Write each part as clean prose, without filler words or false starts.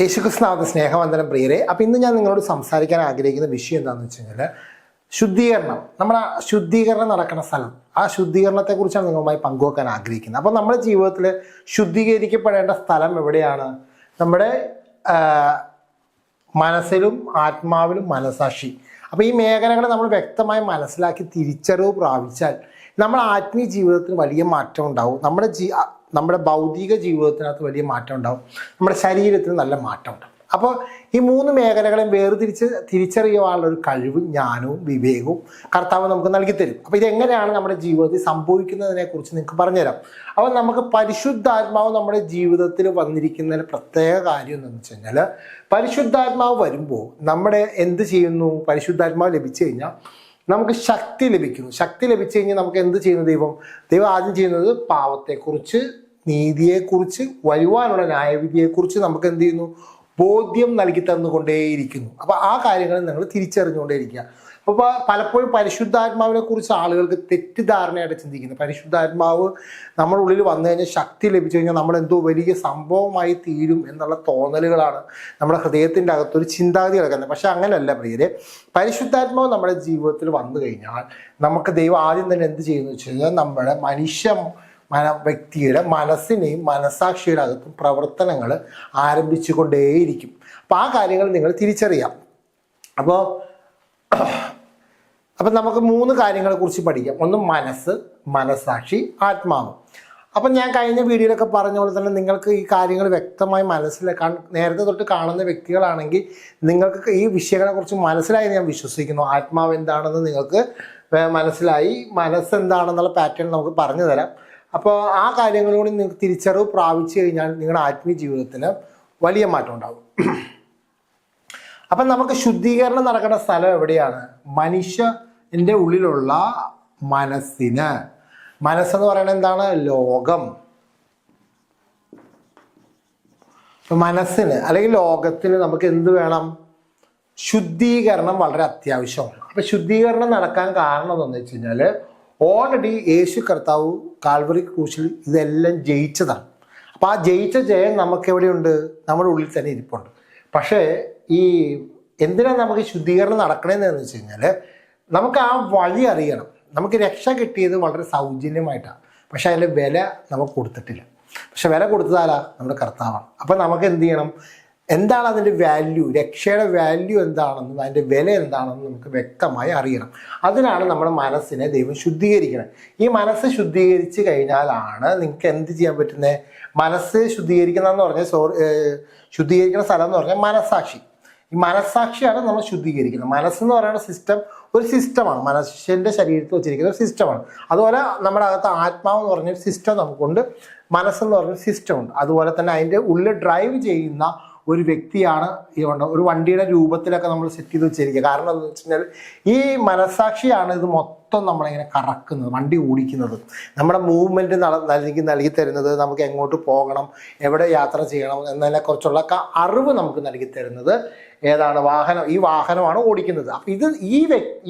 യേശുക്രിസ്തുനാമത്തെ സ്നേഹവന്ദനം പ്രിയരെ. അപ്പം ഇന്ന് ഞാൻ നിങ്ങളോട് സംസാരിക്കാൻ ആഗ്രഹിക്കുന്ന വിഷയം എന്താണെന്ന് വെച്ച് കഴിഞ്ഞാൽ ശുദ്ധീകരണം. നമ്മുടെ ശുദ്ധീകരണം നടക്കുന്ന സ്ഥലം, ആ ശുദ്ധീകരണത്തെക്കുറിച്ചാണ് നിങ്ങളുമായി പങ്കുവെക്കാൻ ആഗ്രഹിക്കുന്നത്. അപ്പം നമ്മുടെ ജീവിതത്തിൽ ശുദ്ധീകരിക്കപ്പെടേണ്ട സ്ഥലം എവിടെയാണ്? നമ്മുടെ മനസ്സിലും ആത്മാവിലും മനസാക്ഷി. അപ്പോൾ ഈ മേഖലകൾ നമ്മൾ വ്യക്തമായി മനസ്സിലാക്കി തിരിച്ചറിവ് പ്രാപിച്ചാൽ നമ്മുടെ ആത്മീയ ജീവിതത്തിന് വലിയ മാറ്റം ഉണ്ടാവും. നമ്മുടെ ഭൗതിക ജീവിതത്തിനകത്ത് വലിയ മാറ്റം ഉണ്ടാവും. നമ്മുടെ ശരീരത്തിന് നല്ല മാറ്റം ഉണ്ടാവും. അപ്പോൾ ഈ മൂന്ന് മേഖലകളെയും തിരിച്ചറിയാനുള്ള ഒരു കഴിവും ജ്ഞാനവും വിവേകവും കർത്താവ് നമുക്ക് നൽകിത്തരും. അപ്പോൾ ഇതെങ്ങനെയാണ് നമ്മുടെ ജീവിതത്തിൽ സംഭവിക്കുന്നതിനെക്കുറിച്ച് നിങ്ങൾക്ക് പറഞ്ഞുതരാം. അപ്പോൾ നമുക്ക് പരിശുദ്ധാത്മാവ് നമ്മുടെ ജീവിതത്തിൽ വന്നിരിക്കുന്നതിന് പ്രത്യേക കാര്യം എന്താണെന്ന് വെച്ച് കഴിഞ്ഞാൽ, പരിശുദ്ധാത്മാവ് വരുമ്പോൾ നമ്മുടെ എന്ത് ചെയ്യുന്നു? പരിശുദ്ധാത്മാവ് ലഭിച്ചു കഴിഞ്ഞാൽ നമുക്ക് ശക്തി ലഭിക്കുന്നു. ശക്തി ലഭിച്ചു കഴിഞ്ഞാൽ നമുക്ക് എന്ത് ചെയ്യുന്നു? ദൈവം ആദ്യം ചെയ്യുന്നത് പാവത്തെക്കുറിച്ച്, നീതിയെക്കുറിച്ച്, വരുവാനുള്ള ന്യായവിധിയെക്കുറിച്ച് നമുക്ക് എന്ത് ചെയ്യുന്നു? ബോധ്യം നൽകി തന്നുകൊണ്ടേയിരിക്കുന്നു. അപ്പോൾ ആ കാര്യങ്ങൾ നിങ്ങൾ തിരിച്ചറിഞ്ഞുകൊണ്ടേയിരിക്കുക. അപ്പോൾ പലപ്പോഴും പരിശുദ്ധാത്മാവിനെ കുറിച്ച് ആളുകൾക്ക് തെറ്റിദ്ധാരണയായിട്ട് ചിന്തിക്കുന്നു. പരിശുദ്ധാത്മാവ് നമ്മുടെ ഉള്ളിൽ വന്നു കഴിഞ്ഞാൽ, ശക്തി ലഭിച്ചു കഴിഞ്ഞാൽ നമ്മൾ എന്തോ വലിയ സംഭവമായി തീരും എന്നുള്ള തോന്നലുകളാണ് നമ്മുടെ ഹൃദയത്തിൻ്റെ അകത്തൊരു ചിന്താഗതി കിടക്കുന്നത്. പക്ഷെ അങ്ങനെയല്ല പ്രിയരെ. പരിശുദ്ധാത്മാവ് നമ്മുടെ ജീവിതത്തിൽ വന്നു കഴിഞ്ഞാൽ നമുക്ക് ദൈവം ആദ്യം തന്നെ എന്ത് ചെയ്യുന്നു വെച്ച് കഴിഞ്ഞാൽ, നമ്മുടെ വ്യക്തിയുടെ മനസ്സിനെയും മനസാക്ഷിയുടെ അകത്തും പ്രവർത്തനങ്ങൾ ആരംഭിച്ചു കൊണ്ടേയിരിക്കും. അപ്പോൾ ആ കാര്യങ്ങൾ നിങ്ങൾ തിരിച്ചറിയാം. അപ്പം നമുക്ക് മൂന്ന് കാര്യങ്ങളെ കുറിച്ച് പഠിക്കാം. ഒന്ന് മനസ്സ്, മനസാക്ഷി, ആത്മാവ്. അപ്പം ഞാൻ കഴിഞ്ഞ വീഡിയോയിലൊക്കെ പറഞ്ഞ പോലെ തന്നെ നിങ്ങൾക്ക് ഈ കാര്യങ്ങൾ വ്യക്തമായി നേരത്തെ തൊട്ട് കാണുന്ന വ്യക്തികളാണെങ്കിൽ നിങ്ങൾക്ക് ഈ വിഷയങ്ങളെക്കുറിച്ച് മനസ്സിലായി ഞാൻ വിശ്വസിക്കുന്നു. ആത്മാവ് എന്താണെന്ന് നിങ്ങൾക്ക് മനസ്സിലായി, മനസ്സെന്താണെന്നുള്ള പാറ്റേൺ നമുക്ക് പറഞ്ഞു തരാം. അപ്പോൾ ആ കാര്യങ്ങളോട് നിങ്ങൾക്ക് തിരിച്ചറിവ് പ്രാപിച്ചു കഴിഞ്ഞാൽ നിങ്ങളുടെ ആത്മീയ ജീവിതത്തിന് വലിയ മാറ്റം ഉണ്ടാകും. അപ്പം നമുക്ക് ശുദ്ധീകരണം നടക്കുന്ന സ്ഥലം എവിടെയാണ്? മനുഷ്യൻ്റെ ഉള്ളിലുള്ള മനസ്സിന്. മനസ്സെന്ന് പറയുന്നത് എന്താണ്? ലോകം. മനസ്സിന് അല്ലെങ്കിൽ ലോകത്തിന് നമുക്ക് എന്ത് വേണം? ശുദ്ധീകരണം വളരെ അത്യാവശ്യമാണ്. അപ്പം ശുദ്ധീകരണം നടക്കാൻ കാരണം എന്താണെന്ന് വെച്ച് കഴിഞ്ഞാൽ, ഓൾറെഡി യേശു കർത്താവ് കാൽവറി ക്രൂശിൽ ഇതെല്ലാം ജയിച്ചതാണ്. അപ്പോൾ ആ ജയിച്ച ജയം നമുക്ക് എവിടെയുണ്ട്? നമ്മുടെ ഉള്ളിൽ തന്നെ ഇരിപ്പുണ്ട്. പക്ഷേ ഈ എന്തിനാണ് നമുക്ക് ശുദ്ധീകരണം നടക്കണമെന്ന് വെച്ച് കഴിഞ്ഞാൽ, നമുക്ക് ആ വഴി അറിയണം. നമുക്ക് രക്ഷ കിട്ടിയത് വളരെ സൗജന്യമായിട്ടാണ്, പക്ഷെ അതിൻ്റെ വില നമുക്ക് കൊടുത്തിട്ടില്ല. പക്ഷെ വില കൊടുത്തതാരാ? നമ്മുടെ കർത്താവാണ്. അപ്പം നമുക്ക് എന്ത് ചെയ്യണം? എന്താണ് അതിൻ്റെ വാല്യൂ, രക്ഷയുടെ വാല്യൂ എന്താണെന്നും അതിൻ്റെ വില എന്താണെന്നും നമുക്ക് വ്യക്തമായി അറിയണം. അതിനാണ് നമ്മുടെ മനസ്സിനെ ദൈവം ശുദ്ധീകരിക്കണം. ഈ മനസ്സ് ശുദ്ധീകരിച്ച് കഴിഞ്ഞാലാണ് നിങ്ങൾക്ക് എന്ത് ചെയ്യാൻ പറ്റുന്നത്? മനസ്സ് ശുദ്ധീകരിക്കുന്നതെന്ന് പറഞ്ഞാൽ ശുദ്ധീകരിക്കുന്ന സ്ഥലം എന്ന് പറഞ്ഞാൽ മനസ്സാക്ഷി. ഈ മനസ്സാക്ഷിയാണ് നമ്മൾ ശുദ്ധീകരിക്കുന്നത്. മനസ്സെന്ന് പറയുന്ന ഒരു സിസ്റ്റമാണ്. മനുഷ്യൻ്റെ ശരീരത്തിൽ വെച്ചിരിക്കുന്ന ഒരു സിസ്റ്റമാണ്. അതുപോലെ നമ്മുടെ അകത്ത് ആത്മാവ് എന്ന് പറഞ്ഞൊരു സിസ്റ്റം നമുക്കുണ്ട്, മനസ്സെന്ന് പറഞ്ഞൊരു സിസ്റ്റമുണ്ട്. അതുപോലെ തന്നെ അതിൻ്റെ ഉള്ളിൽ ഡ്രൈവ് ചെയ്യുന്ന ഒരു വ്യക്തിയാണ് ഒരു വണ്ടിയുടെ രൂപത്തിലൊക്കെ നമ്മൾ സെറ്റ് ചെയ്ത് വെച്ചിരിക്കുക. കാരണം എന്താണെന്ന് വെച്ച് കഴിഞ്ഞാൽ, ഈ മനസ്സാക്ഷിയാണ് ഇത് മൊത്തം നമ്മളിങ്ങനെ കറക്കുന്നത്, വണ്ടി ഓടിക്കുന്നത്. നമ്മുടെ മൂവ്മെൻറ്റ് നൽകി തരുന്നത്, നമുക്ക് എങ്ങോട്ട് പോകണം, എവിടെ യാത്ര ചെയ്യണം എന്നതിനെക്കുറിച്ചുള്ള അറിവ് നമുക്ക് നൽകി തരുന്നത് ഏതാണ്? ഈ വാഹനമാണ് ഓടിക്കുന്നത്. അപ്പം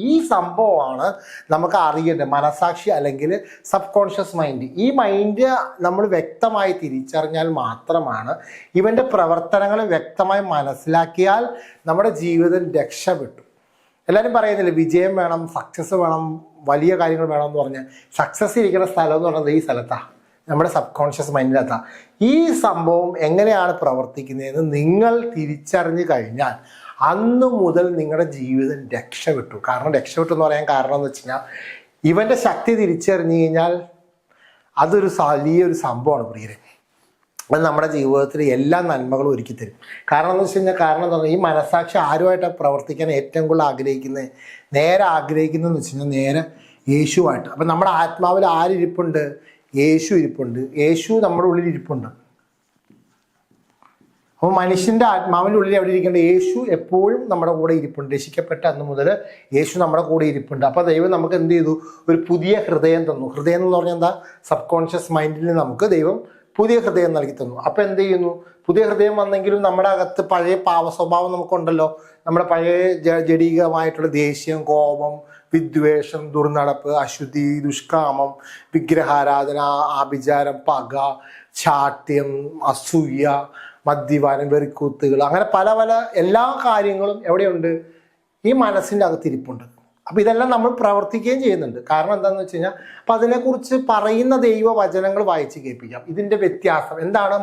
ഈ സംഭവമാണ് നമുക്ക് അറിയേണ്ടത്. മനസാക്ഷി അല്ലെങ്കിൽ സബ് കോൺഷ്യസ് മൈൻഡ്. ഈ മൈൻഡ് നമ്മൾ വ്യക്തമായി തിരിച്ചറിഞ്ഞാൽ മാത്രമാണ്, ഇവൻ്റെ പ്രവർത്തനങ്ങൾ വ്യക്തമായി മനസ്സിലാക്കിയാൽ നമ്മുടെ ജീവിതം രക്ഷപ്പെട്ടു. എല്ലാവരും പറയുന്നില്ല വിജയം വേണം, സക്സസ് വേണം, വലിയ കാര്യങ്ങൾ വേണം എന്ന് പറഞ്ഞാൽ, സക്സസ് ഇരിക്കുന്ന സ്ഥലം എന്ന് പറയുന്നത് ഈ സ്ഥലത്താണ്, നമ്മുടെ സബ് കോൺഷ്യസ് മൈൻഡിനകത്താണ്. ഈ സംഭവം എങ്ങനെയാണ് പ്രവർത്തിക്കുന്നതെന്ന് നിങ്ങൾ തിരിച്ചറിഞ്ഞു കഴിഞ്ഞാൽ അന്ന് മുതൽ നിങ്ങളുടെ ജീവിതം രക്ഷപ്പെട്ടു. രക്ഷപ്പെട്ടു എന്ന് പറയാൻ കാരണം എന്ന് വെച്ച് കഴിഞ്ഞാൽ, ഇവൻ്റെ ശക്തി തിരിച്ചറിഞ്ഞു കഴിഞ്ഞാൽ അതൊരു വലിയൊരു സംഭവമാണ് പ്രിയരെ. അത് നമ്മുടെ ജീവിതത്തിൽ എല്ലാ നന്മകളും ഒരുക്കി തരും. കാരണം എന്ന് വെച്ച് കഴിഞ്ഞാൽ എന്താ? ഈ മനസ്സാക്ഷി ആരുമായിട്ടാണ് പ്രവർത്തിക്കാൻ ഏറ്റവും കൂടുതൽ ആഗ്രഹിക്കുന്നതെന്ന് വെച്ച് കഴിഞ്ഞാൽ നേരെ യേശുവായിട്ട്. അപ്പം നമ്മുടെ ആത്മാവിൽ ആരിരിപ്പുണ്ട്? യേശു ഇരിപ്പുണ്ട്. യേശു നമ്മുടെ ഉള്ളിൽ ഇരിപ്പുണ്ട്. അപ്പോൾ മനുഷ്യൻ്റെ ആത്മാവിൻ്റെ ഉള്ളിൽ എവിടെ ഇരിക്കേണ്ട? യേശു എപ്പോഴും നമ്മുടെ കൂടെ ഇരിപ്പുണ്ട്. രക്ഷിക്കപ്പെട്ട അന്ന് മുതൽ യേശു നമ്മുടെ കൂടെ ഇരിപ്പുണ്ട്. അപ്പോൾ ദൈവം നമുക്ക് എന്ത് ചെയ്തു? ഒരു പുതിയ ഹൃദയം തന്നു. ഹൃദയം എന്ന് പറഞ്ഞാൽ എന്താ? സബ് കോൺഷ്യസ് മൈൻഡിൽ നമുക്ക് ദൈവം പുതിയ ഹൃദയം നൽകി തന്നു. അപ്പോൾ എന്ത് ചെയ്യുന്നു? പുതിയ ഹൃദയം വന്നെങ്കിലും നമ്മുടെ അകത്ത് പഴയ പാവ സ്വഭാവം നമുക്കുണ്ടല്ലോ. നമ്മുടെ പഴയ ജഡീകമായിട്ടുള്ള ദേഷ്യം, കോപം, വിദ്വേഷം, ദുർനടപ്പ്, അശുദ്ധി, ദുഷ്കാമം, വിഗ്രഹാരാധന, ആഭിചാരം, പക, ശാഠ്യം, അസൂയ, മദ്യപാനം, വെറിക്കൂത്തുകൾ, അങ്ങനെ പല പല എല്ലാ കാര്യങ്ങളും എവിടെയുണ്ട്? ഈ മനസ്സിൻ്റെ അകത്തിരിപ്പുണ്ട്. അപ്പം ഇതെല്ലാം നമ്മൾ പ്രവർത്തിക്കുകയും ചെയ്യുന്നുണ്ട്. കാരണം എന്താണെന്ന് വെച്ച് കഴിഞ്ഞാൽ അപ്പം അതിനെക്കുറിച്ച് പറയുന്ന ദൈവവചനങ്ങൾ വായിച്ച് കേൾപ്പിക്കാം. ഇതിൻ്റെ വ്യത്യാസം എന്താണ്?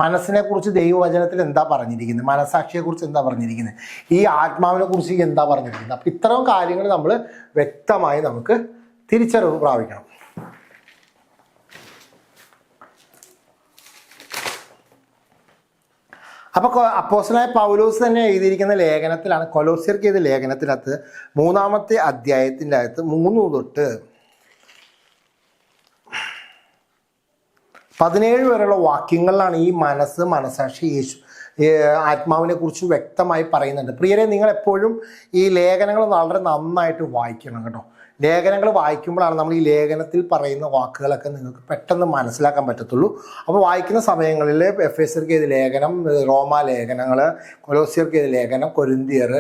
മനസ്സിനെ കുറിച്ച് ദൈവവചനത്തിൽ എന്താ പറഞ്ഞിരിക്കുന്നത്, മനസാക്ഷിയെക്കുറിച്ച് എന്താ പറഞ്ഞിരിക്കുന്നത്, ഈ ആത്മാവിനെ കുറിച്ച് എന്താ പറഞ്ഞിരിക്കുന്നത്. അപ്പം ഇത്തരം കാര്യങ്ങൾ നമ്മൾ വ്യക്തമായി നമുക്ക് തിരിച്ചറിവ് പ്രാപിക്കണം. അപ്പോൾ അപ്പോസ്തലനായ പൗലോസ് തന്നെ എഴുതിയിരിക്കുന്ന ലേഖനത്തിലാണ്, കൊലോസ്യർക്ക് എഴുതിയ ലേഖനത്തിനകത്ത് 3-ാമത്തെ അധ്യായത്തിൻ്റെ അകത്ത് 3 തൊട്ട് 17 വരെയുള്ള വാക്യങ്ങളിലാണ് ഈ മനസാക്ഷി, ആത്മാവിനെ കുറിച്ച് വ്യക്തമായി പറയുന്നുണ്ട്. പ്രിയരെ, നിങ്ങൾ എപ്പോഴും ഈ ലേഖനങ്ങൾ വളരെ നന്നായിട്ട് വായിക്കണം കേട്ടോ. ലേഖനങ്ങൾ വായിക്കുമ്പോഴാണ് നമ്മൾ ഈ ലേഖനത്തിൽ പറയുന്ന വാക്കുകളൊക്കെ നിങ്ങൾക്ക് പെട്ടെന്ന് മനസ്സിലാക്കാൻ പറ്റത്തുള്ളൂ. അപ്പോൾ വായിക്കുന്ന സമയങ്ങളിൽ എഫേസ്യർക്ക് എഴുതിയ ലേഖനം, റോമാ ലേഖനങ്ങൾ, കൊലോസ്യർക്ക് എഴുതിയ ലേഖനം, കൊരിന്ത്യർ,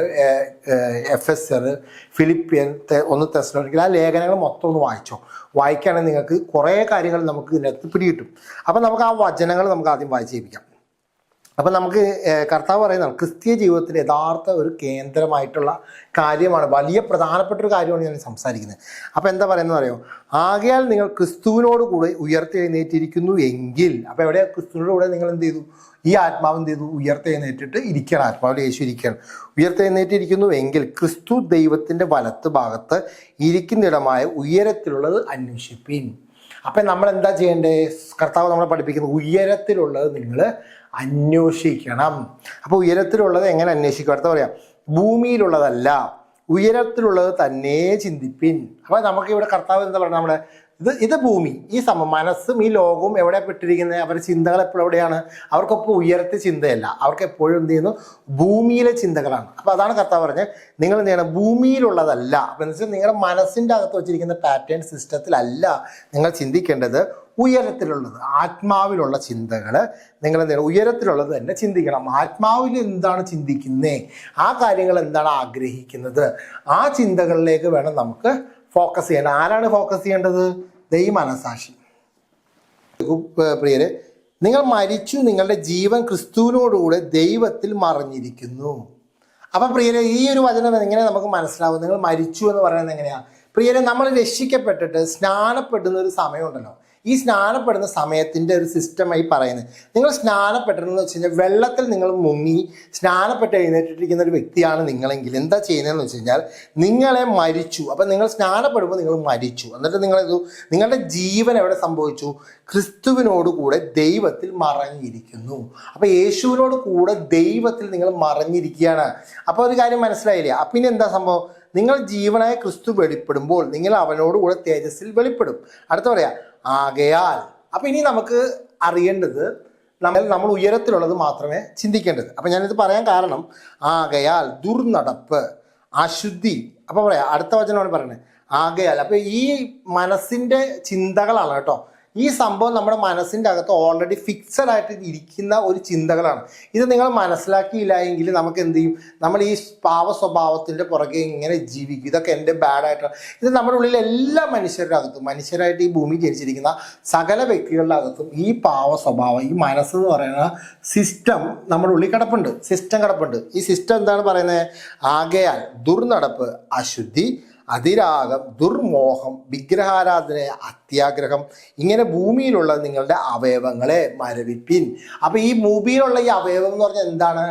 എഫെസ്യർ, ഫിലിപ്പിയൻ, 1 തെസ്സലോനിക്കർ, ആ ലേഖനങ്ങൾ മൊത്തം ഒന്ന് വായിക്കുകയാണെങ്കിൽ നിങ്ങൾക്ക് കുറേ കാര്യങ്ങൾ നമുക്ക് ഇതിനകത്ത് പിടികിട്ടും. അപ്പം നമുക്ക് ആ വചനങ്ങൾ നമുക്ക് ആദ്യം വായിച്ചേൽപ്പിക്കാം. അപ്പം നമുക്ക് കർത്താവ് പറയുന്നതാണ് ക്രിസ്തീയ ജീവിതത്തിൻ്റെ യഥാർത്ഥ ഒരു കേന്ദ്രമായിട്ടുള്ള കാര്യമാണ്, വലിയ പ്രധാനപ്പെട്ട ഒരു കാര്യമാണ് ഞാൻ സംസാരിക്കുന്നത്. അപ്പോൾ എന്താ പറയുന്നത് അറിയോ? ആകയാൽ നിങ്ങൾ ക്രിസ്തുവിനോട് കൂടെ ഉയർത്തെഴുന്നേറ്റിരിക്കുന്നു എങ്കിൽ, അപ്പോൾ എവിടെ ക്രിസ്തുവിനോട് കൂടെ നിങ്ങൾ എന്ത് ചെയ്തു? ഈ ആത്മാവ് എന്ത് ചെയ്തു? ഉയർത്തെഴുന്നേറ്റിട്ട് ഇരിക്കണം, ആത്മാവിൽ യേശു ഇരിക്കണം. ഉയർത്തെഴുന്നേറ്റിരിക്കുന്നു എങ്കിൽ ക്രിസ്തു ദൈവത്തിൻ്റെ വലത്ത് ഭാഗത്ത് ഇരിക്കുന്നിടമായ ഉയരത്തിലുള്ളത് അന്വേഷിപ്പിൻ. അപ്പം നമ്മൾ എന്താ ചെയ്യേണ്ടത്? കർത്താവ് നമ്മളെ പഠിപ്പിക്കുന്നത് ഉയരത്തിലുള്ളത് നിങ്ങൾ അന്വേഷിക്കണം. അപ്പോൾ ഉയരത്തിലുള്ളത് എങ്ങനെ അന്വേഷിക്കും? അടുത്ത പറയാം, ഭൂമിയിലുള്ളതല്ല, ഉയരത്തിലുള്ളത് തന്നെ ചിന്തിപ്പിൻ. അപ്പോൾ നമുക്ക് ഇവിടെ കർത്താവ് എന്താ പറയുക? നമ്മുടെ ഇത് ഭൂമി, ഈ മനസ്സും ഈ ലോകവും എവിടെ പെട്ടിരിക്കുന്നത്? അവരുടെ ചിന്തകൾ എപ്പോഴും എവിടെയാണ്? അവർക്കൊപ്പം ഉയരത്തെ ചിന്തയല്ല, അവർക്ക് എപ്പോഴും എന്ത് ചെയ്യുന്നു? ഭൂമിയിലെ ചിന്തകളാണ്. അപ്പോൾ അതാണ് കർത്താവ് പറഞ്ഞത്, നിങ്ങൾ എന്ത് ചെയ്യണം? ഭൂമിയിലുള്ളതല്ല. അപ്പോൾ എന്ന് വെച്ചാൽ നിങ്ങളുടെ മനസ്സിൻ്റെ അകത്ത് വെച്ചിരിക്കുന്ന പാറ്റേൺ സിസ്റ്റത്തിലല്ല നിങ്ങൾ ചിന്തിക്കേണ്ടത്, ഉയരത്തിലുള്ളത്, ആത്മാവിലുള്ള ചിന്തകൾ നിങ്ങൾ എന്ത് ചെയ്യണം? ഉയരത്തിലുള്ളത് തന്നെ ചിന്തിക്കണം. ആത്മാവിൽ എന്താണ് ചിന്തിക്കുന്നത്, ആ കാര്യങ്ങൾ എന്താണ് ആഗ്രഹിക്കുന്നത്, ആ ചിന്തകളിലേക്ക് വേണം നമുക്ക് ഫോക്കസ് ചെയ്യേണ്ടത്. ആരാണ് ഫോക്കസ് ചെയ്യേണ്ടത്? മനസാക്ഷി. പ്രിയരെ, നിങ്ങൾ മരിച്ചു, നിങ്ങളുടെ ജീവൻ ക്രിസ്തുവിനോടുകൂടെ ദൈവത്തിൽ മറഞ്ഞിരിക്കുന്നു. അപ്പം പ്രിയരെ, ഈ ഒരു വചനം എങ്ങനെ നമുക്ക് മനസ്സിലാവും? നിങ്ങൾ മരിച്ചു എന്ന് പറയുന്നത് എങ്ങനെയാണ്? പ്രിയരെ, നമ്മൾ രക്ഷിക്കപ്പെട്ടിട്ട് സ്നാനപ്പെടുന്ന ഒരു സമയമുണ്ടല്ലോ, ഈ സ്നാനപ്പെടുന്ന സമയത്തിൻ്റെ ഒരു സിസ്റ്റമായി പറയുന്നത്. നിങ്ങൾ സ്നാനപ്പെട്ടതെന്ന് വെച്ച് കഴിഞ്ഞാൽ വെള്ളത്തിൽ നിങ്ങൾ മുങ്ങി സ്നാനപ്പെട്ട് എഴുന്നേറ്റിരിക്കുന്ന ഒരു വ്യക്തിയാണ് നിങ്ങളെങ്കിൽ എന്താ ചെയ്യുന്നതെന്ന് വെച്ച് കഴിഞ്ഞാൽ നിങ്ങളെ മരിച്ചു. അപ്പം നിങ്ങൾ സ്നാനപ്പെടുമ്പോൾ നിങ്ങൾ മരിച്ചു. എന്നിട്ട് നിങ്ങളുടെ ജീവൻ എവിടെ സംഭവിച്ചു? ക്രിസ്തുവിനോട് കൂടെ ദൈവത്തിൽ മറഞ്ഞിരിക്കുന്നു. അപ്പോൾ യേശുവിനോട് കൂടെ ദൈവത്തിൽ നിങ്ങൾ മറഞ്ഞിരിക്കുകയാണ്. അപ്പോൾ ഒരു കാര്യം മനസ്സിലായില്ലേ? അപ്പം ഇനി എന്താ സംഭവം? നിങ്ങൾ ജീവനായ ക്രിസ്തു വെളിപ്പെടുമ്പോൾ നിങ്ങൾ അവനോട് കൂടെ തേജസ്സിൽ വെളിപ്പെടും. അടുത്ത പറയാ, ആകയാൽ. അപ്പം ഇനി നമുക്ക് അറിയേണ്ടത് നമ്മൾ ഉയരത്തിലുള്ളത് മാത്രമേ ചിന്തിക്കേണ്ടത്. അപ്പം ഞാനിത് പറയാൻ കാരണം, ആകയാൽ ദുർനടപ്പ്, അശുദ്ധി. അപ്പം പറയാം, അടുത്ത വചനമാണ് പറയുന്നത് ആകയാൽ. അപ്പം ഈ മനസ്സിൻ്റെ ചിന്തകളാണ് കേട്ടോ. ഈ സംഭവം നമ്മുടെ മനസ്സിൻ്റെ അകത്ത് ഓൾറെഡി ഫിക്സഡ് ആയിട്ട് ഇരിക്കുന്ന ഒരു ചിന്തകളാണ്. ഇത് നിങ്ങൾ മനസ്സിലാക്കിയില്ല എങ്കിൽ നമുക്ക് എന്ത് ചെയ്യും? നമ്മൾ ഈ പാവ സ്വഭാവത്തിൻ്റെ പുറകെ ഇങ്ങനെ ജീവിക്കും. ഇതൊക്കെ എൻ്റെ ബാഡായിട്ടാണ്. ഇത് നമ്മുടെ ഉള്ളിൽ എല്ലാ മനുഷ്യരുടെ അകത്തും, മനുഷ്യരായിട്ട് ഈ ഭൂമി ജനിച്ചിരിക്കുന്ന സകല വ്യക്തികളുടെ അകത്തും ഈ പാവ സ്വഭാവം, ഈ മനസ്സെന്ന് പറയുന്ന സിസ്റ്റം നമ്മുടെ ഉള്ളിൽ കിടപ്പുണ്ട്. ഈ സിസ്റ്റം എന്താണ് പറയുന്നത്? ആകയാൽ ദുർനടപ്പ്, അശുദ്ധി, അതിരാഗം, ദുർമോഹം, വിഗ്രഹാരാധന, അത്യാഗ്രഹം, ഇങ്ങനെ ഭൂമിയിലുള്ള നിങ്ങളുടെ അവയവങ്ങളെ മരവിപ്പിൻ. അപ്പം ഈ ഭൂമിയിലുള്ള ഈ അവയവം എന്ന് പറഞ്ഞാൽ എന്താണ്?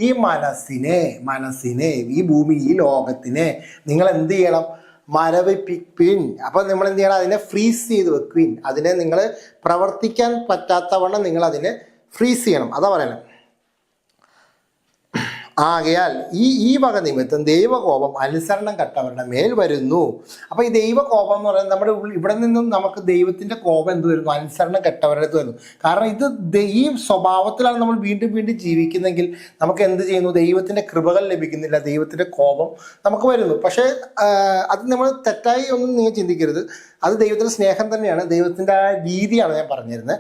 ഈ മനസ്സിനെ ഈ ഭൂമി, ഈ ലോകത്തിനെ നിങ്ങൾ എന്ത് ചെയ്യണം? മരവിപ്പിൻ. അപ്പം നമ്മൾ എന്ത് ചെയ്യണം? അതിനെ ഫ്രീസ് ചെയ്ത് വെക്കുവിൻ. അതിനെ നിങ്ങൾ പ്രവർത്തിക്കാൻ പറ്റാത്തവണ്ണം നിങ്ങൾ അതിനെ ഫ്രീസ് ചെയ്യണം. അതാ പറയണം. ആകയാൽ ഈ വക നിമിത്തം ദൈവകോപം അനുസരണം കെട്ടവരുടെ മേൽ വരുന്നു. അപ്പോൾ ഈ ദൈവകോപം എന്ന് പറയുന്നത് നമ്മുടെ ഇവിടെ നിന്നും നമുക്ക് ദൈവത്തിൻ്റെ കോപം എന്ത് വരുന്നു? അനുസരണം കെട്ടവരുടെ അടുത്ത് വരുന്നു. കാരണം ഇത് ഈ സ്വഭാവത്തിലാണ് നമ്മൾ വീണ്ടും വീണ്ടും ജീവിക്കുന്നെങ്കിൽ നമുക്ക് എന്ത് ചെയ്യുന്നു? ദൈവത്തിൻ്റെ കൃപകൾ ലഭിക്കുന്നില്ല, ദൈവത്തിൻ്റെ കോപം നമുക്ക് വരുന്നു. പക്ഷേ അത് നമ്മൾ തെറ്റായി ഒന്നും നിങ്ങൾ ചിന്തിക്കരുത്. അത് ദൈവത്തിൻ്റെ സ്നേഹം തന്നെയാണ്, ദൈവത്തിൻ്റെ ആ രീതിയാണ് ഞാൻ പറഞ്ഞിരുന്നത്.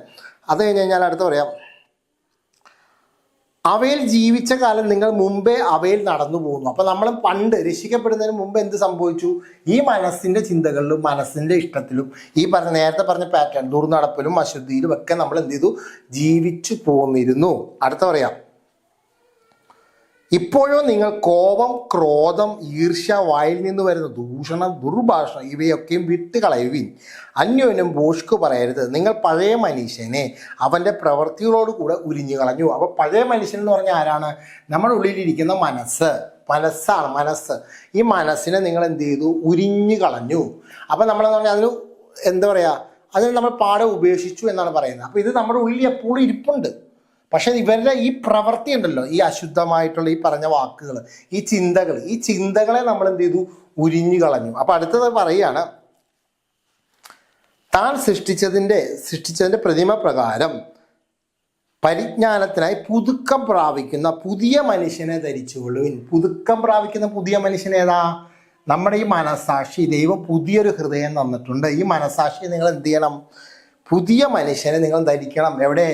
അത് കഴിഞ്ഞ് കഴിഞ്ഞാൽ അടുത്ത് പറയാം, അവയിൽ ജീവിച്ച കാലം നിങ്ങൾ മുമ്പേ അവയിൽ നടന്നു പോകുന്നു. അപ്പൊ നമ്മൾ പണ്ട് രക്ഷിക്കപ്പെടുന്നതിന് മുമ്പ് എന്ത് സംഭവിച്ചു? ഈ മനസ്സിന്റെ ചിന്തകളിലും മനസ്സിന്റെ ഇഷ്ടത്തിലും ഈ നേരത്തെ പറഞ്ഞ പാറ്റേൺ ദുർനടപ്പിലും അശുദ്ധിയിലും ഒക്കെ നമ്മൾ എന്ത് ചെയ്തു? ജീവിച്ചു പോന്നിരുന്നു. അടുത്ത പറയാം, ഇപ്പോഴോ നിങ്ങൾ കോപം, ക്രോധം, ഈർഷ്യ, വായിൽ നിന്ന് വരുന്ന ദൂഷണം, ദുർഭാഷണം ഇവയൊക്കെയും വിട്ടുകളയുവിൻ. അന്യോന്യം ഭോഷ്കു പറയരുത്. നിങ്ങൾ പഴയ മനുഷ്യനെ അവൻ്റെ പ്രവൃത്തികളോട് കൂടെ ഉരിഞ്ഞു കളഞ്ഞു. അപ്പോൾ പഴയ മനുഷ്യൻ എന്ന് പറഞ്ഞാൽ ആരാണ്? നമ്മുടെ ഉള്ളിലിരിക്കുന്ന മനസ്സാണ്. മനസ്സ്, ഈ മനസ്സിനെ നിങ്ങൾ എന്ത് ചെയ്തു? ഉരിഞ്ഞു കളഞ്ഞു. അപ്പം നമ്മളെന്ന് പറഞ്ഞാൽ അതിന് എന്താ പറയുക, അതിന് നമ്മൾ പാടെ ഉപേക്ഷിച്ചു എന്നാണ് പറയുന്നത്. അപ്പോൾ ഇത് നമ്മുടെ ഉള്ളിൽ എപ്പോഴും ഇരിപ്പുണ്ട്. പക്ഷെ ഇവരുടെ ഈ പ്രവൃത്തി ഉണ്ടല്ലോ, ഈ അശുദ്ധമായിട്ടുള്ള ഈ പറഞ്ഞ വാക്കുകൾ, ഈ ചിന്തകളെ നമ്മൾ എന്ത് ചെയ്തു? ഉരിഞ്ഞു കളഞ്ഞു. അപ്പൊ അടുത്തത് പറയാണ്, താൻ സൃഷ്ടിച്ചതിന്റെ പ്രതിമ പ്രകാരം പരിജ്ഞാനത്തിനായി പുതുക്കം പ്രാപിക്കുന്ന പുതിയ മനുഷ്യനെ ധരിച്ചുകൊള്ളുവിൻ. പുതുക്കം പ്രാപിക്കുന്ന പുതിയ മനുഷ്യനേതാ? നമ്മുടെ ഈ മനസാക്ഷി. ദൈവം പുതിയൊരു ഹൃദയം തന്നിട്ടുണ്ട്. ഈ മനസാക്ഷി നിങ്ങൾ എന്ത് ചെയ്യണം? പുതിയ മനുഷ്യനെ നിങ്ങൾ ധരിക്കണം. എവിടെ?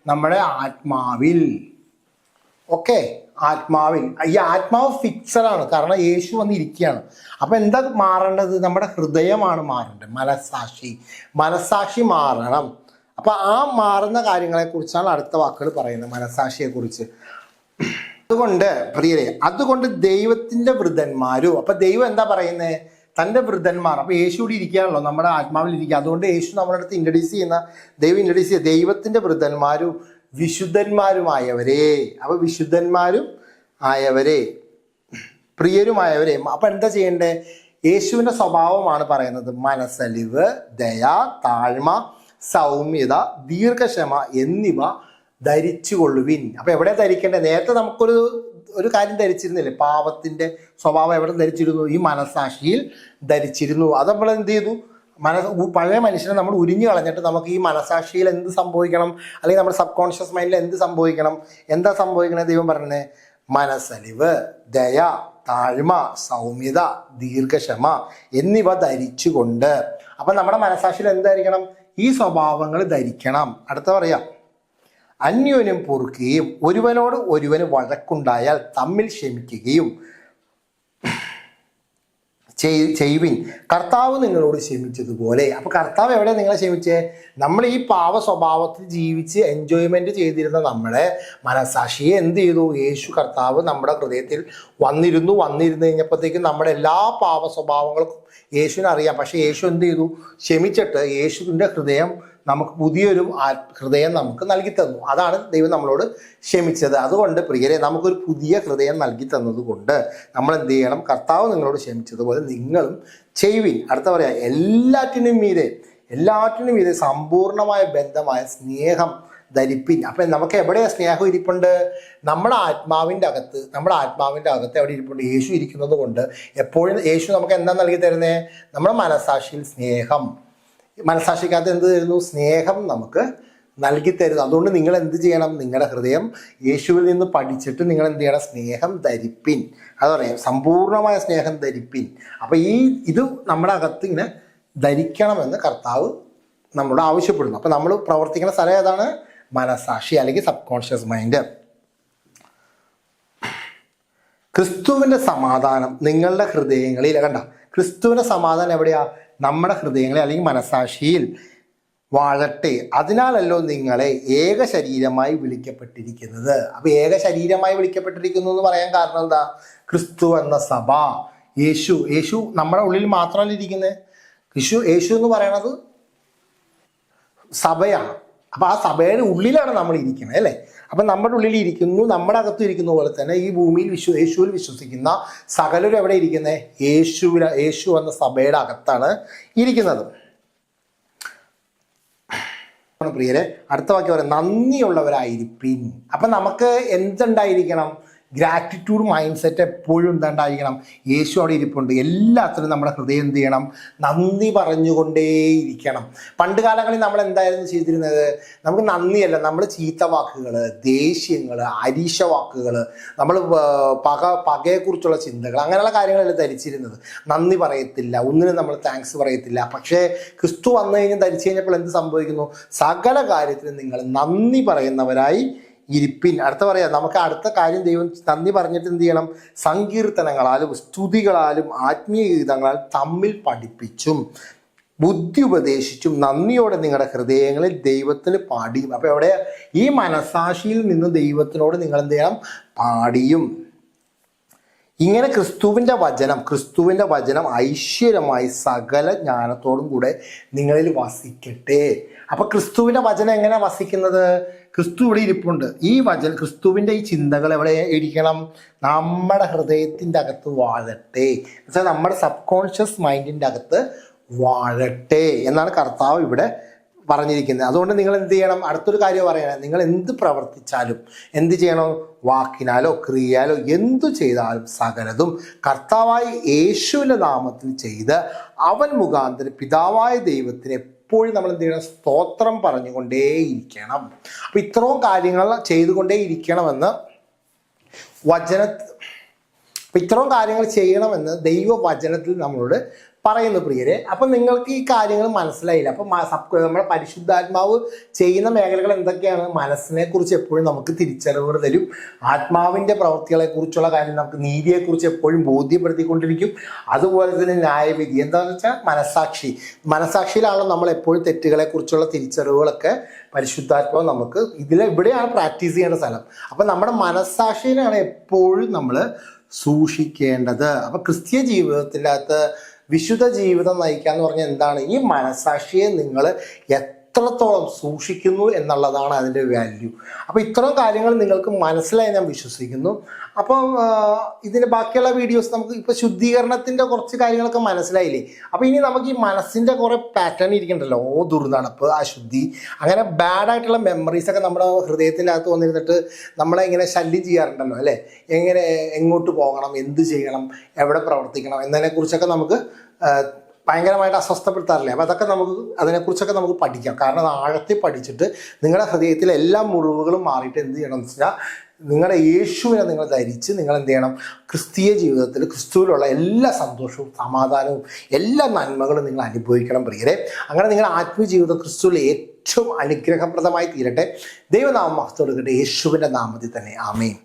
നമ്മുടെ ആത്മാവിൽ. ഓക്കെ, ആത്മാവിൽ. ഈ ആത്മാവ് ഫിക്സഡാണ്, കാരണം യേശു വന്നിരിക്കുകയാണ്. അപ്പം എന്താ മാറേണ്ടത്? നമ്മുടെ ഹൃദയമാണ് മാറേണ്ടത്. മനസാക്ഷി മാറണം. അപ്പം ആ മാറുന്ന കാര്യങ്ങളെക്കുറിച്ചാണ് അടുത്ത വാക്കുകൾ പറയുന്നത്, മനസാക്ഷിയെക്കുറിച്ച്. അതുകൊണ്ട് ദൈവത്തിൻ്റെ വൃതന്മാരും. അപ്പം ദൈവം എന്താ പറയുന്നത്? തൻ്റെ വൃതന്മാർ. അപ്പോൾ യേശു കൂടി ഇരിക്കുകയാണല്ലോ, നമ്മുടെ ആത്മാവിൽ ഇരിക്കുക. അതുകൊണ്ട് യേശു നമ്മുടെ അടുത്ത് ദൈവം ഇൻട്രൊഡ്യൂസ് ചെയ്യുക, ദൈവത്തിൻ്റെ വൃതന്മാരും വിശുദ്ധന്മാരുമായവരെ. അപ്പോൾ വിശുദ്ധന്മാരും ആയവരെ, പ്രിയരുമായവരെ. അപ്പം എന്താ ചെയ്യണ്ടേ? യേശുവിൻ്റെ സ്വഭാവമാണ് പറയുന്നത്. മനസ്സലിവ്, ദയ, താഴ്മ, സൗമ്യത, ദീർഘക്ഷമ എന്നിവ ധരിച്ചുകൊള്ളുവിൻ. അപ്പം എവിടെ ധരിക്കേണ്ടത്? നേരത്തെ നമുക്കൊരു കാര്യം ധരിച്ചിരുന്നില്ലേ? പാപത്തിന്റെ സ്വഭാവം എവിടെ ധരിച്ചിരുന്നു? ഈ മനസാക്ഷിയിൽ ധരിച്ചിരുന്നു. അത് നമ്മൾ എന്ത് ചെയ്തു? പഴയ മനുഷ്യനെ നമ്മൾ ഉരിഞ്ഞു കളഞ്ഞിട്ട് നമുക്ക് ഈ മനസാക്ഷിയിൽ എന്ത് സംഭവിക്കണം? അല്ലെങ്കിൽ നമ്മുടെ സബ് കോൺഷ്യസ് മൈൻഡിൽ എന്ത് സംഭവിക്കണം? എന്താ സംഭവിക്കണേ? ദൈവം പറഞ്ഞേ, മനസ്സലിവ്, ദയ, താഴ്മ, സൗമ്യത, ദീർഘക്ഷമ എന്നിവ ധരിച്ചുകൊണ്ട്. അപ്പൊ നമ്മുടെ മനസാക്ഷിയിൽ എന്തായിരിക്കണം? ഈ സ്വഭാവങ്ങൾ ധരിക്കണം. അടുത്ത പറയാം, അന്യോന്യം പൊറുക്കുകയും ഒരുവനോട് ഒരുവന് വഴക്കുണ്ടായാൽ തമ്മിൽ ക്ഷമിക്കുകയും ചെയ്യുവിൻ. കർത്താവ് നിങ്ങളോട് ക്ഷമിച്ചതുപോലെ. അപ്പൊ കർത്താവ് എവിടെ നിങ്ങളെ ക്ഷമിച്ചേ? നമ്മൾ ഈ പാവ സ്വഭാവത്തിൽ ജീവിച്ച് എൻജോയ്മെന്റ് ചെയ്തിരുന്ന നമ്മുടെ മനസാക്ഷിയെ എന്ത് ചെയ്തു? യേശു കർത്താവ് നമ്മുടെ ഹൃദയത്തിൽ വന്നിരുന്നു കഴിഞ്ഞപ്പോഴത്തേക്കും നമ്മുടെ എല്ലാ പാവ സ്വഭാവങ്ങൾക്കും യേശുവിനെ അറിയാം. പക്ഷെ യേശു എന്ത് ചെയ്തു? ക്ഷമിച്ചിട്ട് യേശുവിൻ്റെ ഹൃദയം നമുക്ക് പുതിയൊരു ഹൃദയം നമുക്ക് നൽകി തന്നു. അതാണ് ദൈവം നമ്മളോട് ക്ഷമിച്ചത്. അതുകൊണ്ട് പ്രിയരെ, നമുക്കൊരു പുതിയ ഹൃദയം നൽകി തന്നത് കൊണ്ട് നമ്മൾ എന്ത് ചെയ്യണം? കർത്താവ് നിങ്ങളോട് ക്ഷമിച്ചതുപോലെ നിങ്ങളും ചെയ്യുവിൻ. അടുത്ത പറയാം, എല്ലാറ്റിനും മീതെ സമ്പൂർണമായ ബന്ധമായ സ്നേഹം ധരിപ്പിൻ. അപ്പം നമുക്ക് എവിടെയാണ് സ്നേഹം ഇരിപ്പുണ്ട്? നമ്മുടെ ആത്മാവിൻ്റെ അകത്ത് എവിടെ ഇരിപ്പുണ്ട്? യേശു ഇരിക്കുന്നത് കൊണ്ട് എപ്പോഴും യേശു നമുക്ക് എന്താ നൽകി തരുന്നത്? നമ്മുടെ മനസാക്ഷിയിൽ സ്നേഹം. മനസാക്ഷിക്കകത്ത് എന്ത് തരുന്നു? സ്നേഹം നമുക്ക് നൽകി തരുന്നു. അതുകൊണ്ട് നിങ്ങൾ എന്ത് ചെയ്യണം? നിങ്ങളുടെ ഹൃദയം യേശുവിൽ നിന്ന് പഠിച്ചിട്ട് നിങ്ങൾ എന്ത് ചെയ്യണം? സ്നേഹം ധരിപ്പിൻ. അത് പറയാം, സമ്പൂർണമായ സ്നേഹം ധരിപ്പിൻ. അപ്പം ഇത് നമ്മുടെ അകത്ത് ഇങ്ങനെ ധരിക്കണമെന്ന് കർത്താവ് നമ്മളോട് ആവശ്യപ്പെടുന്നു. അപ്പം നമ്മൾ പ്രവർത്തിക്കുന്ന സ്ഥലം ഏതാണ്? മനസാക്ഷി അല്ലെങ്കിൽ സബ് കോൺഷ്യസ് മൈൻഡ്. ക്രിസ്തുവിൻ്റെ സമാധാനം നിങ്ങളുടെ ഹൃദയങ്ങളിൽ. കണ്ട, ക്രിസ്തുവിൻ്റെ സമാധാനം എവിടെയാ? നമ്മുടെ ഹൃദയങ്ങളിൽ അല്ലെങ്കിൽ മനസാക്ഷിയിൽ വാഴട്ടെ. അതിനാലല്ലോ നിങ്ങളെ ഏക ശരീരമായി വിളിക്കപ്പെട്ടിരിക്കുന്നത്. അപ്പൊ ഏക ശരീരമായി വിളിക്കപ്പെട്ടിരിക്കുന്നു എന്ന് പറയാൻ കാരണം എന്താ? ക്രിസ്തു എന്ന സഭ, യേശു നമ്മുടെ ഉള്ളിൽ മാത്രമല്ല ഇരിക്കുന്നത്. യേശു എന്ന് പറയണത് സഭയാണ്. അപ്പൊ ആ സഭയുടെ ഉള്ളിലാണ് നമ്മൾ ഇരിക്കുന്നത്, അല്ലേ? അപ്പൊ നമ്മുടെ ഉള്ളിൽ ഇരിക്കുന്നു, നമ്മുടെ അകത്ത് ഇരിക്കുന്ന പോലെ തന്നെ ഈ ഭൂമിയിൽ യേശുവിൽ വിശ്വസിക്കുന്ന സകലരും എവിടെ ഇരിക്കുന്നത്? യേശു എന്ന സഭയുടെ അകത്താണ് ഇരിക്കുന്നത്. പ്രിയരെ, അടുത്ത വാക്യം പറയാം, നന്ദിയുള്ളവരായിരിപ്പിൻ. അപ്പൊ നമുക്ക് എന്തുണ്ടായിരിക്കണം? ഗ്രാറ്റിറ്റ്യൂഡ് മൈൻഡ് സെറ്റ് എപ്പോഴും എന്താണ്ടായിരിക്കണം? യേശു അവിടെ ഇരിപ്പുണ്ട്. എല്ലാത്തിനും നമ്മുടെ ഹൃദയം എന്ത് ചെയ്യണം? നന്ദി പറഞ്ഞുകൊണ്ടേയിരിക്കണം. പണ്ട് കാലങ്ങളിൽ നമ്മൾ എന്തായിരുന്നു ചെയ്തിരുന്നത്? നമുക്ക് നന്ദിയല്ല, നമ്മൾ ചീത്ത വാക്കുകൾ, ദേഷ്യങ്ങൾ, അരീശ വാക്കുകൾ, നമ്മൾ പകയെക്കുറിച്ചുള്ള ചിന്തകൾ, അങ്ങനെയുള്ള കാര്യങ്ങളെല്ലാം ധരിച്ചിരുന്നത്. നന്ദി പറയത്തില്ല, ഒന്നിനും നമ്മൾ താങ്ക്സ് പറയത്തില്ല. പക്ഷേ ക്രിസ്തു വന്നു കഴിഞ്ഞ് ധരിച്ചു കഴിഞ്ഞപ്പോൾ എന്ത് സംഭവിക്കുന്നു? സകല കാര്യത്തിനും നിങ്ങൾ നന്ദി പറയുന്നവരായി ഇരിപ്പിൻ. അടുത്ത പറയാം, നമുക്ക് അടുത്ത കാര്യം ദൈവം നന്ദി പറഞ്ഞിട്ട് എന്ത് ചെയ്യണം? സങ്കീർത്തനങ്ങളാലും സ്തുതികളാലും ആത്മീയ ഗീതങ്ങളാലും തമ്മിൽ പഠിപ്പിച്ചും ബുദ്ധി ഉപദേശിച്ചും നന്ദിയോടെ നിങ്ങളുടെ ഹൃദയങ്ങളിൽ ദൈവത്തിന് പാടിയും. അപ്പോൾ എവിടെ? ഈ മനസാക്ഷിയിൽ നിന്ന് ദൈവത്തിനോട് നിങ്ങൾ എന്ത് ചെയ്യണം? പാടിയും. ഇങ്ങനെ ക്രിസ്തുവിൻ്റെ വചനം ഐശ്വര്യമായി സകല ജ്ഞാനത്തോടും കൂടെ നിങ്ങളിൽ വസിക്കട്ടെ. അപ്പൊ ക്രിസ്തുവിൻ്റെ വചനം എങ്ങനെ വസിക്കുന്നത്? ക്രിസ്തു ഇവിടെ ഇരിപ്പുണ്ട്. ഈ ക്രിസ്തുവിൻ്റെ ഈ ചിന്തകൾ എവിടെ ഇരിക്കണം? നമ്മുടെ ഹൃദയത്തിൻ്റെ അകത്ത് വാഴട്ടെ. എന്നുവെച്ചാൽ നമ്മുടെ സബ് കോൺഷ്യസ് മൈൻഡിൻ്റെ അകത്ത് വാഴട്ടെ എന്നാണ് കർത്താവ് ഇവിടെ പറഞ്ഞിരിക്കുന്നത്. അതുകൊണ്ട് നിങ്ങൾ എന്ത് ചെയ്യണം? അടുത്തൊരു കാര്യം പറയണം, നിങ്ങൾ എന്ത് പ്രവർത്തിച്ചാലും എന്ത് ചെയ്യണം? വാക്കിനാലോ ക്രിയയാലോ എന്തു ചെയ്താലും സകലതും കർത്താവായ യേശുവിൻ്റെ നാമത്തിൽ ചെയ്ത് അവൻ മുഖാന്തരം പിതാവായ ദൈവത്തിന് എപ്പോഴും നമ്മൾ എന്ത് ചെയ്യണം? സ്തോത്രം പറഞ്ഞുകൊണ്ടേയിരിക്കണം. അപ്പം ഇത്രയും കാര്യങ്ങൾ ചെയ്തുകൊണ്ടേ ഇരിക്കണമെന്ന് ഇത്രയും കാര്യങ്ങൾ ചെയ്യണമെന്ന് ദൈവവചനത്തിൽ നമ്മളോട് പറയുന്നു പ്രിയരെ. അപ്പം നിങ്ങൾക്ക് ഈ കാര്യങ്ങൾ മനസ്സിലായില്ല. അപ്പം നമ്മുടെ പരിശുദ്ധാത്മാവ് ചെയ്യുന്ന മേഖലകൾ എന്തൊക്കെയാണ്? മനസ്സിനെ കുറിച്ച് എപ്പോഴും നമുക്ക് തിരിച്ചറിവുകൾ തരും. ആത്മാവിൻ്റെ പ്രവൃത്തികളെക്കുറിച്ചുള്ള കാര്യം നമുക്ക് നീതിയെക്കുറിച്ച് എപ്പോഴും ബോധ്യപ്പെടുത്തിക്കൊണ്ടിരിക്കും. അതുപോലെ തന്നെ ന്യായവിധി എന്താണെന്ന് വെച്ചാൽ മനസാക്ഷിയിലാണല്ലോ നമ്മൾ എപ്പോഴും തെറ്റുകളെക്കുറിച്ചുള്ള തിരിച്ചറിവുകളൊക്കെ പരിശുദ്ധാത്മാവ് നമുക്ക് ഇവിടെയാണ് പ്രാക്ടീസ് ചെയ്യേണ്ട സ്ഥലം. അപ്പം നമ്മുടെ മനസാക്ഷിയിലാണ് എപ്പോഴും നമ്മൾ സൂക്ഷിക്കേണ്ടത്. അപ്പം ക്രിസ്തീയ ജീവിതത്തിൻ്റെ അകത്ത് വിശുദ്ധ ജീവിതം നയിക്കുക എന്ന് പറഞ്ഞാൽ എന്താണ്? ഈ മനസാക്ഷിയെ നിങ്ങൾ എത്രത്തോളം സൂക്ഷിക്കുന്നു എന്നുള്ളതാണ് അതിൻ്റെ വാല്യൂ. അപ്പോൾ ഇത്തരം കാര്യങ്ങൾ നിങ്ങൾക്ക് മനസ്സിലായി ഞാൻ വിശ്വസിക്കുന്നു. അപ്പം ഇതിൻ്റെ ബാക്കിയുള്ള വീഡിയോസ് നമുക്ക് ഇപ്പോൾ ശുദ്ധീകരണത്തിൻ്റെ കുറച്ച് കാര്യങ്ങളൊക്കെ മനസ്സിലായില്ലേ? അപ്പോൾ ഇനി നമുക്ക് ഈ മനസ്സിൻ്റെ കുറേ പാറ്റേൺ ഇരിക്കണ്ടല്ലോ. ദുർനടപ്പ്, അശുദ്ധി, അങ്ങനെ ബാഡായിട്ടുള്ള മെമ്മറീസൊക്കെ നമ്മുടെ ഹൃദയത്തിൻ്റെ അകത്ത് വന്നിരുന്നിട്ട് നമ്മളെ ഇങ്ങനെ ശല്യം ചെയ്യാറുണ്ടല്ലോ അല്ലേ? എങ്ങോട്ട് പോകണം, എന്ത് ചെയ്യണം, എവിടെ പ്രവർത്തിക്കണം എന്നതിനെക്കുറിച്ചൊക്കെ നമുക്ക് ഭയങ്കരമായിട്ട് അസ്വസ്ഥപ്പെടുത്താറില്ലേ? അപ്പോൾ അതിനെക്കുറിച്ചൊക്കെ നമുക്ക് പഠിക്കാം. കാരണം അത് ആഴത്തിൽ പഠിച്ചിട്ട് നിങ്ങളുടെ ഹൃദയത്തിലെ എല്ലാ മുറിവുകളും മാറിയിട്ട് എന്ത് ചെയ്യണം എന്ന് വെച്ചാൽ നിങ്ങളുടെ യേശുവിനെ നിങ്ങൾ ധരിച്ച് നിങ്ങൾ എന്ത് ചെയ്യണം? ക്രിസ്തീയ ജീവിതത്തിൽ ക്രിസ്തുവിലുള്ള എല്ലാ സന്തോഷവും സമാധാനവും എല്ലാ നന്മകളും നിങ്ങൾ അനുഭവിക്കണം പ്രിയരെ. അങ്ങനെ നിങ്ങളുടെ ആത്മീയ ജീവിതം ക്രിസ്തുവിൽ ഏറ്റവും അനുഗ്രഹപ്രദമായി തീരട്ടെ. ദൈവനാമം മഹത്വം കൊടുക്കട്ടെ. യേശുവിൻ്റെ നാമത്തിൽ തന്നെ ആമേൻ.